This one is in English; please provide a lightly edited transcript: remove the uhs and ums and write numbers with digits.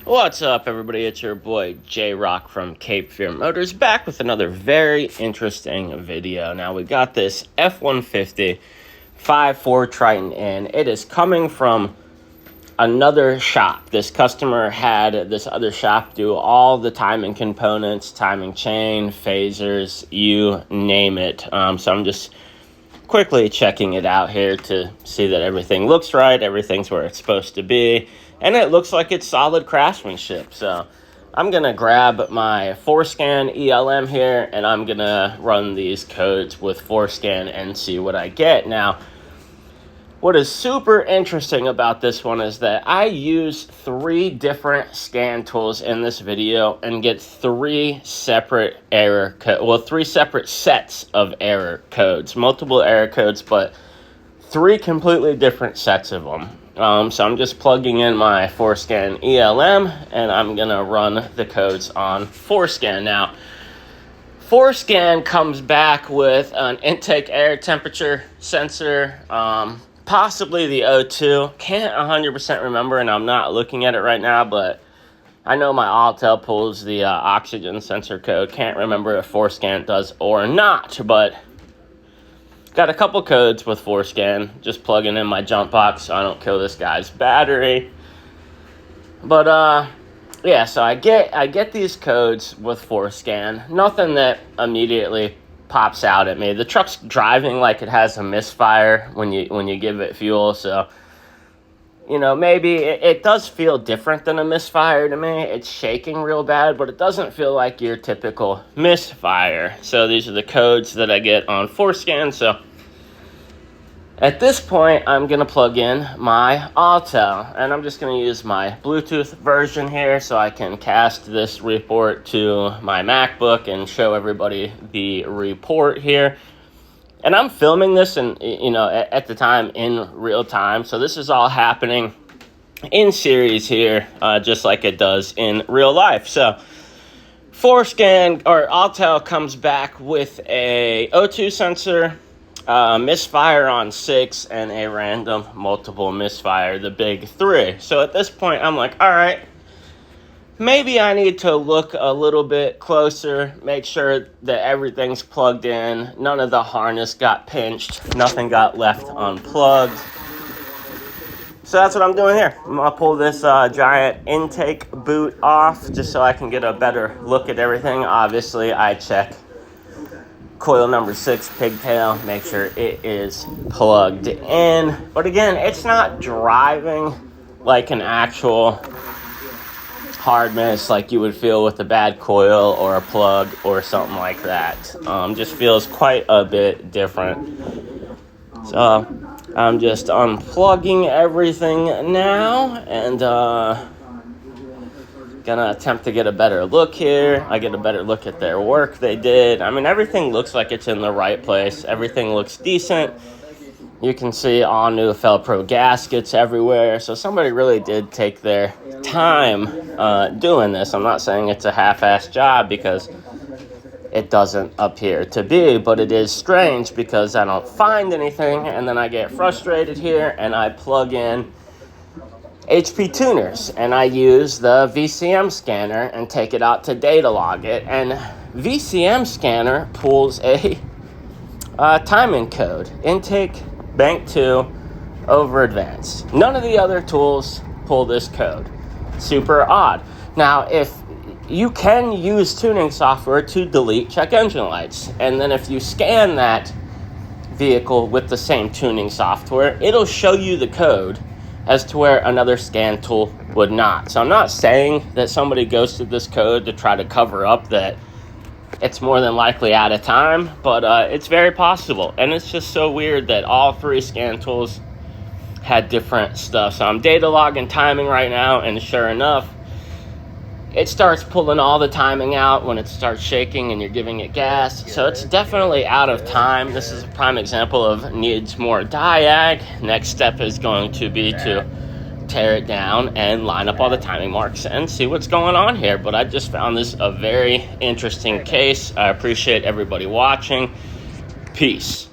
What's up, everybody? It's your boy J-Rock from Cape Fear Motors, back with another very interesting video. Now, we got this F150 5.4 Triton in. It is coming from another shop. This customer had this other shop do all the timing components, timing chain, phasers, you name it. So I'm just quickly checking it out here to see that everything looks right, everything's where it's supposed to be, and it looks like it's solid craftsmanship. So I'm gonna grab my Forescan ELM here, and I'm gonna run these codes with Forescan and see what I get. Now, what is super interesting about this one is that I use 3 different scan tools in this video and get 3 separate three separate sets of error codes, multiple error codes, but 3 completely different sets of them. So I'm just plugging in my Forescan ELM, and I'm gonna run the codes on Forescan. Now, Forescan comes back with an intake air temperature sensor, possibly the O2. Can't 100% remember, and I'm not looking at it right now, but I know my Autel pulls the oxygen sensor code. Can't remember if Forescan does or not, but got a couple codes with Forescan. Just plugging in my jump box so I don't kill this guy's battery. But yeah, so I get these codes with Forescan. Nothing that immediately pops out at me. The truck's driving like it has a misfire when you give it fuel, so maybe it does feel different than a misfire to me. It's shaking real bad, but it doesn't feel like your typical misfire. So these are the codes that I get on Forescan. So at this point, I'm going to plug in my Autel, and I'm just going to use my Bluetooth version here so I can cast this report to my MacBook and show everybody the report here. And I'm filming this at the time in real time, so this is all happening in series here, just like it does in real life. So Forescan or Autel comes back with a O2 sensor, misfire on 6, and a random multiple misfire, the big 3. So at this point, I'm like, all right, maybe I need to look a little bit closer, make sure that everything's plugged in, none of the harness got pinched, nothing got left unplugged. So that's what I'm doing here. I'm gonna pull this giant intake boot off just so I can get a better look at everything. Obviously, I check coil number 6 pigtail, make sure it is plugged in. But again, it's not driving like an actual hard miss like you would feel with a bad coil or a plug or something like that. Just feels quite a bit different. So I'm just unplugging everything now and gonna attempt to get a better look here. I get a better look at their work they did. I mean, everything looks like it's in the right place. Everything looks decent. You can see all new Felpro gaskets everywhere. So somebody really did take their time doing this. I'm not saying it's a half-assed job because it doesn't appear to be, but it is strange because I don't find anything, and then I get frustrated here and I plug in HP tuners, and I use the VCM scanner and take it out to data log it, and VCM scanner pulls a timing code, intake bank 2 over advance. None of the other tools pull this code. Super odd. Now, if you can use tuning software to delete check engine lights, and then if you scan that vehicle with the same tuning software, it'll show you the code as to where another scan tool would not. So I'm not saying that somebody ghosted this code to try to cover up that it's more than likely out of time, but it's very possible. And it's just so weird that all 3 scan tools had different stuff. So I'm data logging timing right now, and sure enough, it starts pulling all the timing out when it starts shaking and you're giving it gas. So it's definitely out of time. This is a prime example of needs more diag. Next step is going to be to tear it down and line up all the timing marks and see what's going on here. But I just found this a very interesting case. I appreciate everybody watching. Peace.